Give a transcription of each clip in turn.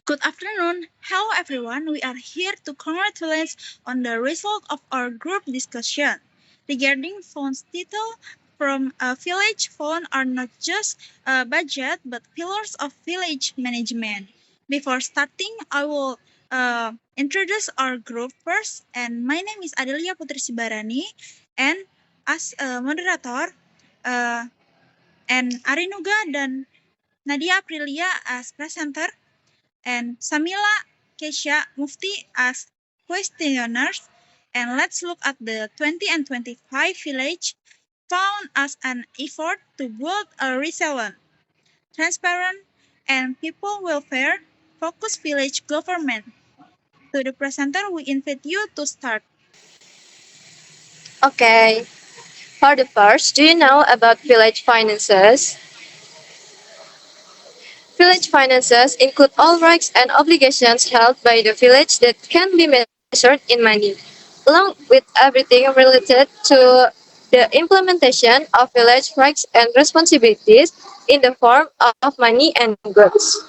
Good afternoon. Hello everyone. We are here to congratulate on the result of our group discussion regarding funds title from a village fund are not just a budget but pillars of village management. Before starting, I will introduce our group first. And my name is Adelia Putri Sibarani, and as a moderator, uh, and Arinuga dan Nadia Aprilia as presenter and Samila Kesha Mufti as questioners. And let's look at the 20 and 25 village found as an effort to build a resilient, transparent, and people welfare focused village government. To the presenter, we invite you to start. Okay, for the first, do you know about village finances? Village finances include all rights and obligations held by the village that can be measured in money, along with everything related to the implementation of village rights and responsibilities in the form of money and goods.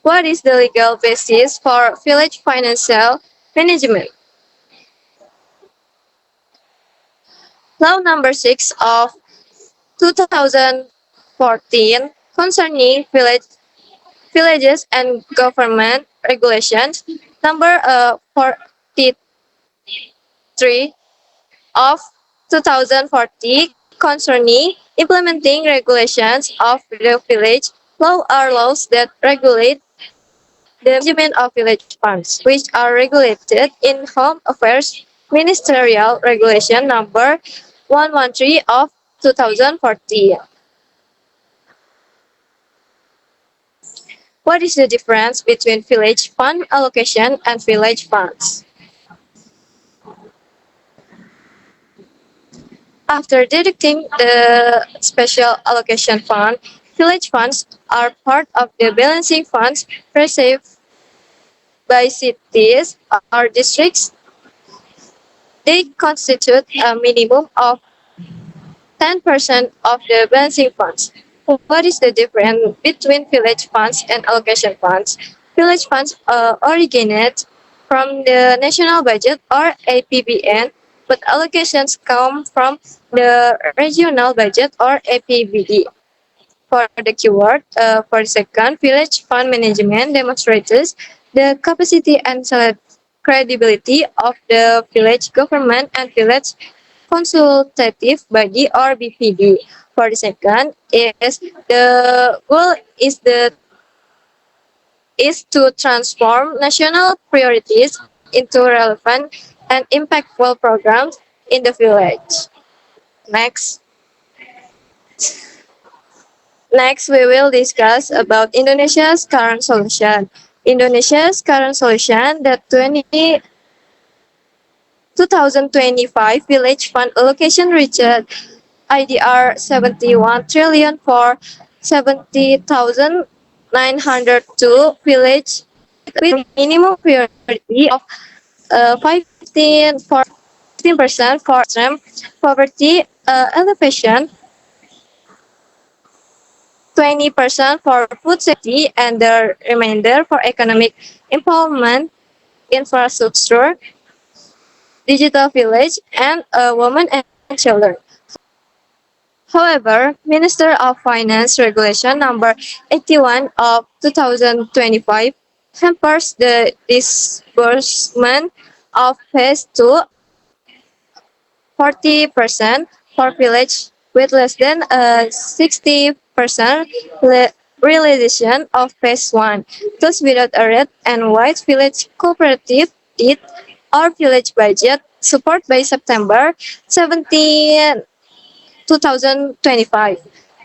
What is the legal basis for village financial management? Law number 6 of 2014 concerning villages and government regulations, number 43 of 2040 concerning implementing regulations of the village law are laws that regulate the management of village funds, which are regulated in Home Affairs Ministerial Regulation number 113 of 2014. What is the difference between village fund allocation and village funds? After deducting the special allocation fund, village funds are part of the balancing funds received by cities or districts. They constitute a minimum of 10% of the balancing funds. What is the difference between village funds and allocation funds? Village funds originate from the national budget or APBN, but allocations come from the regional budget or APBD. For the keyword, for the second, village fund management demonstrates the capacity and credibility of the village government and village consultative body or BPD. For the second is the goal is to transform national priorities into relevant and impactful programs in the village. Next. Next, we will discuss about Indonesia's current solution. Indonesia's current solution, the 2025 Village Fund allocation reached IDR 71 trillion for 70,902 village with minimum priority of 15% for extreme poverty elevation, 20% for food safety, and the remainder for economic empowerment, infrastructure, digital village, and women and children. However, Minister of Finance Regulation number 81 of 2025 hampers the disbursement of phase 2 40% for village with less than 60% realization of phase 1. Thus, without a red and white village cooperative did or village budget support by September 17, 2025.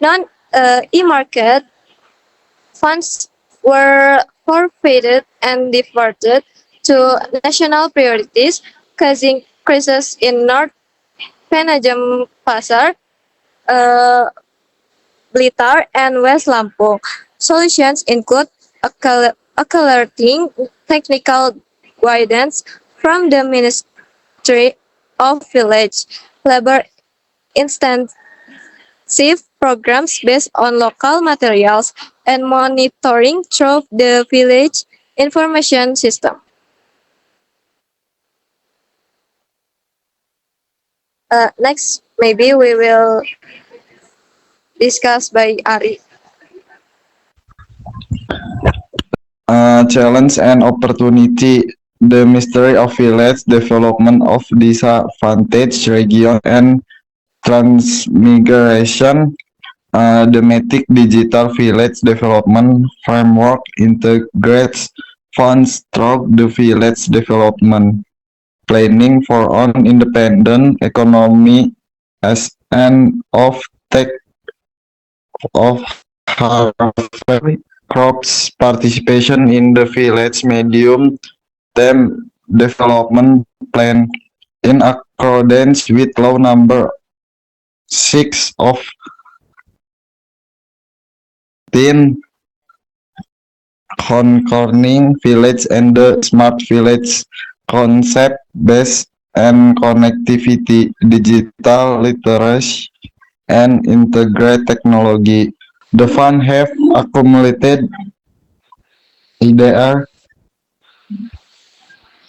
Non-e-market funds were forfeited and diverted to national priorities, causing crisis in North Penajam Pasar, uh, Blitar, and West Lampung. Solutions include accelerating technical guidance from the Ministry of Village, labor intensive programs based on local materials, and monitoring through the village information system. Next, maybe we will discuss by Ari. Challenge and opportunity. The mystery of village development of disadvantaged region and transmigration. The Matic Digital Village Development Framework integrates funds through the village development planning for an independent economy as an off-take of harvest crops participation in the village medium term development plan in accordance with law number 6 of 10 concerning village and the smart village concept based and connectivity, digital literacy, and integrate technology. The fund have accumulated IDR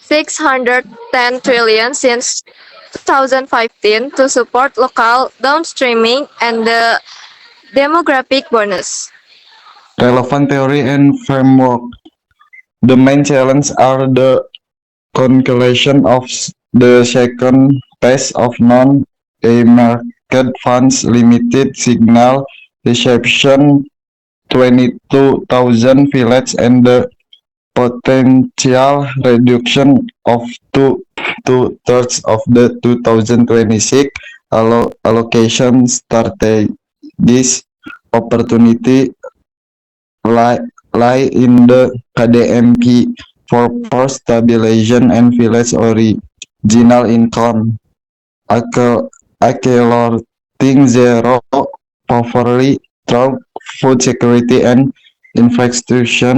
610 trillion since 2015 to support local downstreaming and the demographic bonus. relevant theory and framework. The main challenges are the calculation of the second phase of non-earmarked funds, limited signal reception, 22,000 villages, and the potential reduction of two-thirds of the 2026 allocation started. This opportunity lie in the KDMP for post stabilization and village original income, accelerating zero poverty through food security and infrastructure,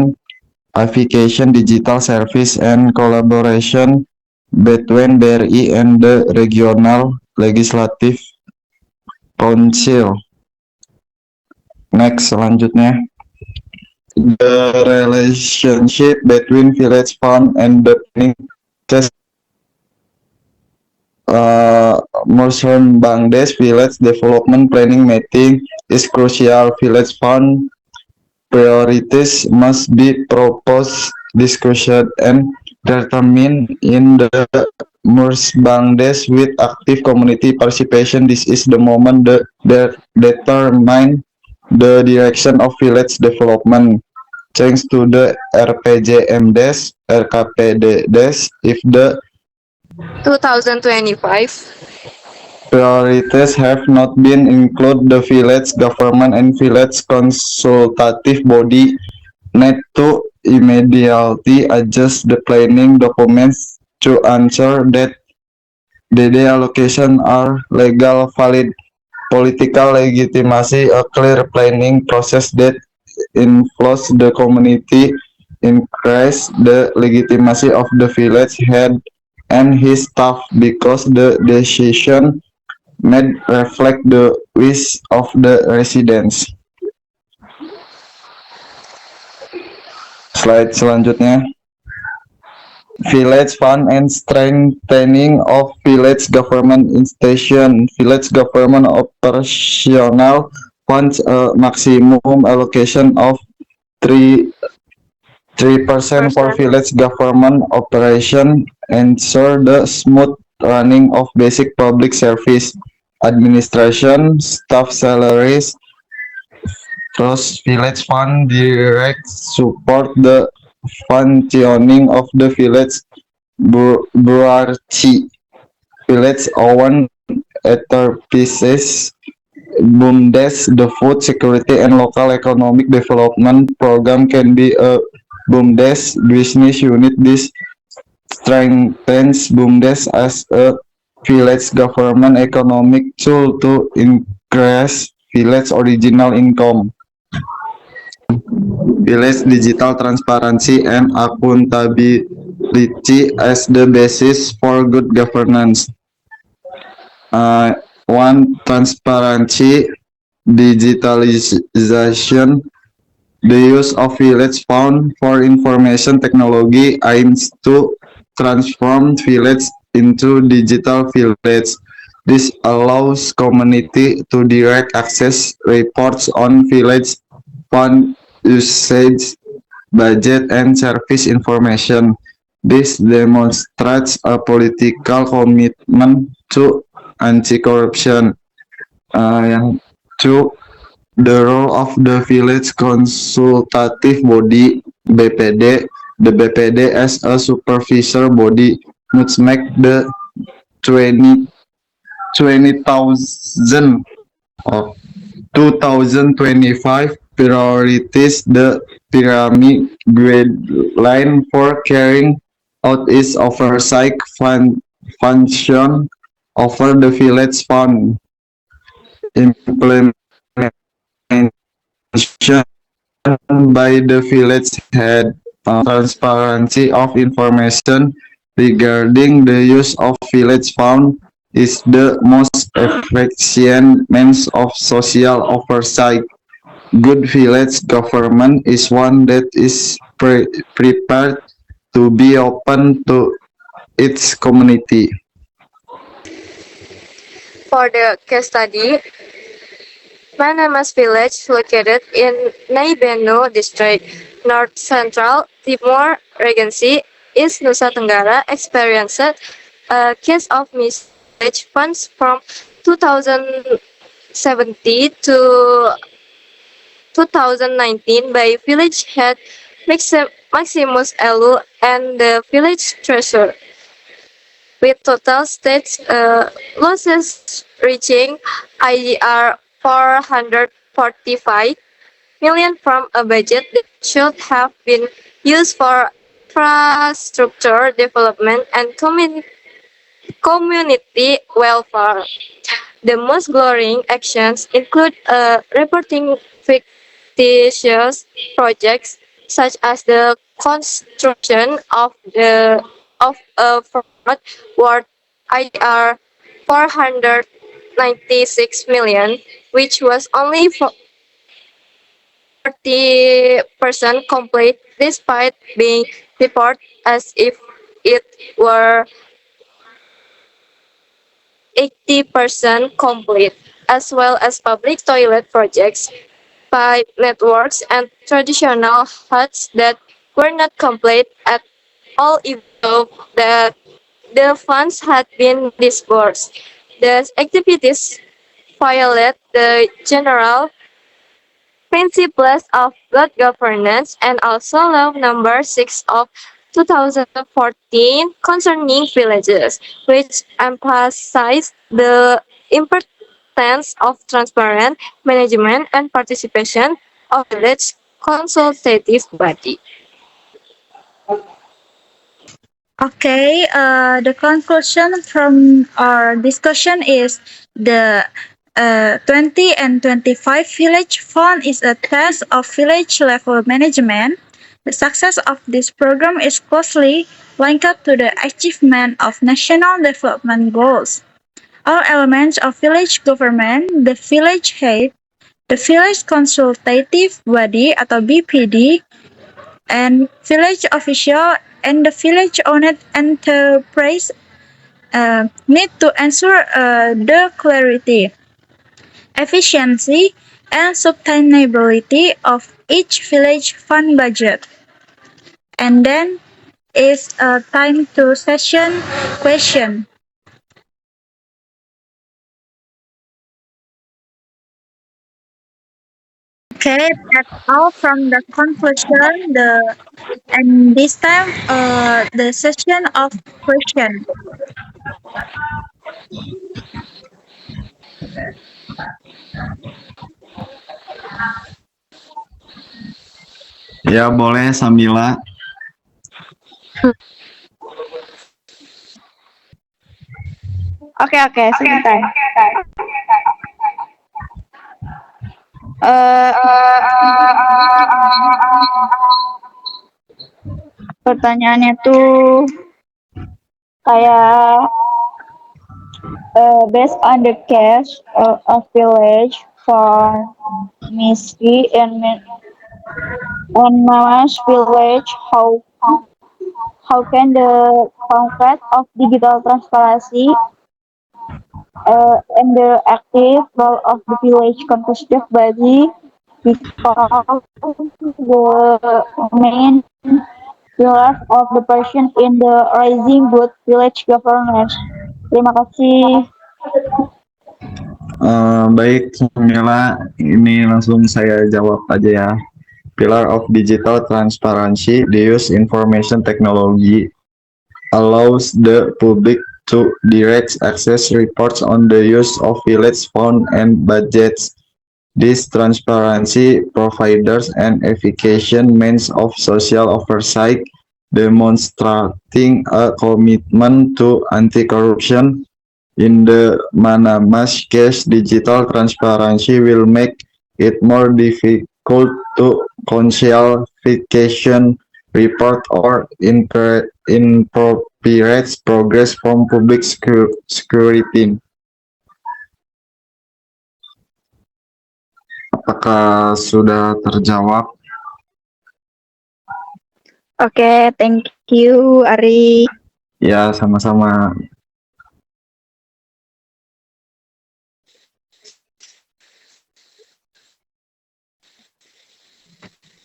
application digital service and collaboration between BRI and the regional legislative council. Next, selanjutnya. The relationship between village fund and the planning process. Muslim Bangladesh Village Development Planning Meeting is crucial. Village fund priorities must be proposed, discussed, and determined in the Bangladesh with active community participation. This is the moment that determine the direction of village development. Thanks to the RPJMDes, RKPDes, if the 2025 priorities have not been included, the village government and village consultative body need to immediately adjust the planning documents to ensure that the allocation are legal, valid, political legitimacy, a clear planning process that influence the community, increase the legitimacy of the village head and his staff because the decision made reflect the wish of the residents. Slide selanjutnya. Village fund and strengthening of village government institution. Village government operational funds a maximum allocation of 3% for village government operation, ensure the smooth running of basic public service, administration, staff salaries. Thus, village fund direct support the functioning of the village bureaucracy. Village owned enterprises, BUMDes, the food security and local economic development program can be a BUMDes business unit. This strengthens BUMDes as a village government economic tool to increase village original income. Village digital transparency and accountability as the basis for good governance. One, transparency, digitalization, The use of village fund for information technology aims to transform village into digital village. This allows community to direct access reports on village fund usage, budget, and service information. This demonstrates a political commitment to anti-corruption. Yang two, the role of the village consultative body (BPD). The BPD as a supervisor body must make the 20 20,000 of 2025 priorities. The pyramid guideline for carrying out its oversight function over the village fund implementation by the village head. Transparency of information regarding the use of village fund is the most efficient means of social oversight. Good village government is one that is prepared to be open to its community. For the case study, Manamas village located in Naibenu district, North Central Timor Regency, East Nusa Tenggara experienced a case of mismanaged funds from 2017 to 2019 by village head Maximus Elu and the village treasurer, with total state losses reaching IDR 445 million from a budget that should have been used for infrastructure development and community welfare. The most glaring actions include reporting fictitious projects such as the construction of a fraud worth IDR 496 million, which was only 40% complete, despite being reported as if it were 80% complete, as well as public toilet projects, pipe networks, and traditional huts that were not complete at all, even though the funds had been disbursed. The activities violate the general principles of good governance and also Law Number 6 of 2014 concerning villages, which emphasized the importance of transparent management and participation of village consultative body. Okay, the conclusion from our discussion is the 20 and 25 Village Fund is a test of village level management. The success of this program is closely linked to the achievement of national development goals. All elements of village government, the village head, the village consultative body atau BPD, and village official and the village owned enterprise need to ensure the clarity, efficiency, and sustainability of each village fund budget. And then it's time to session question. Okay, that's all from the conclusion. And this time, the session of question. Ya boleh Samila. Oke, sebentar. Eh, pertanyaannya tuh kayak based on the case of village for mystery and In Mama's village, how can the concept of digital transparency and the active role of the village constitutive body become the main pillars of the person in the rising good village governance. Terima kasih. Baik, Mila, ini langsung saya jawab aja ya. Pillar of digital transparency, the use information technology allows the public to direct access reports on the use of village fund and budgets. This transparency provides an efficient means of social oversight, demonstrating a commitment to anti-corruption. In the Manamas case, digital transparency will make it more difficult to conceal vacation report or inappropriate progress from public security. Apakah sudah terjawab? Oke, thank you, Ari. Ya, sama-sama.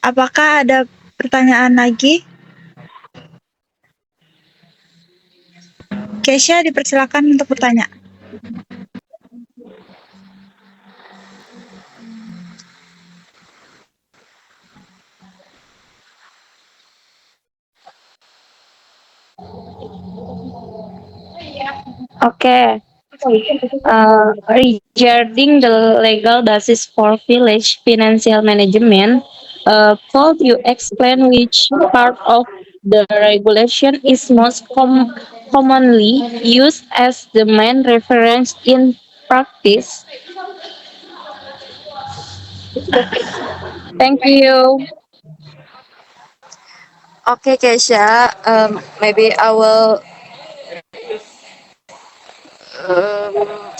Apakah ada pertanyaan lagi? Kesha, dipersilakan untuk bertanya. Okay. Regarding the legal basis for village financial management, could you explain which part of the regulation is most commonly used as the main reference in practice? Thank you. Okay, Kesha. Maybe I will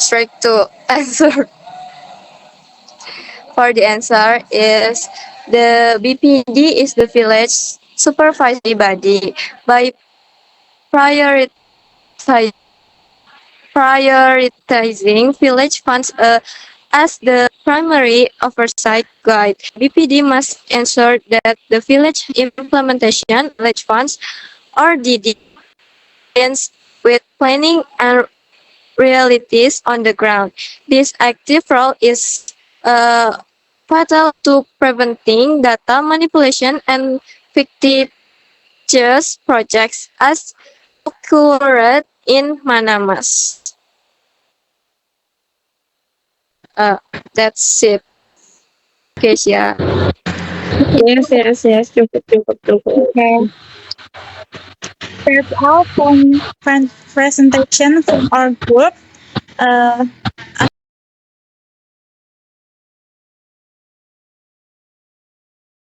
straight to answer. For the answer is the BPD is the village supervisory body by prioritizing village funds as the primary oversight guide. BPD must ensure that the village implementation village funds or DD with planning and realities on the ground. This active role is vital to preventing data manipulation and fictitious projects as occurred in Manamas. That's it, Kesia. Yes. Cukup. Okay. That's all from presentation from our group.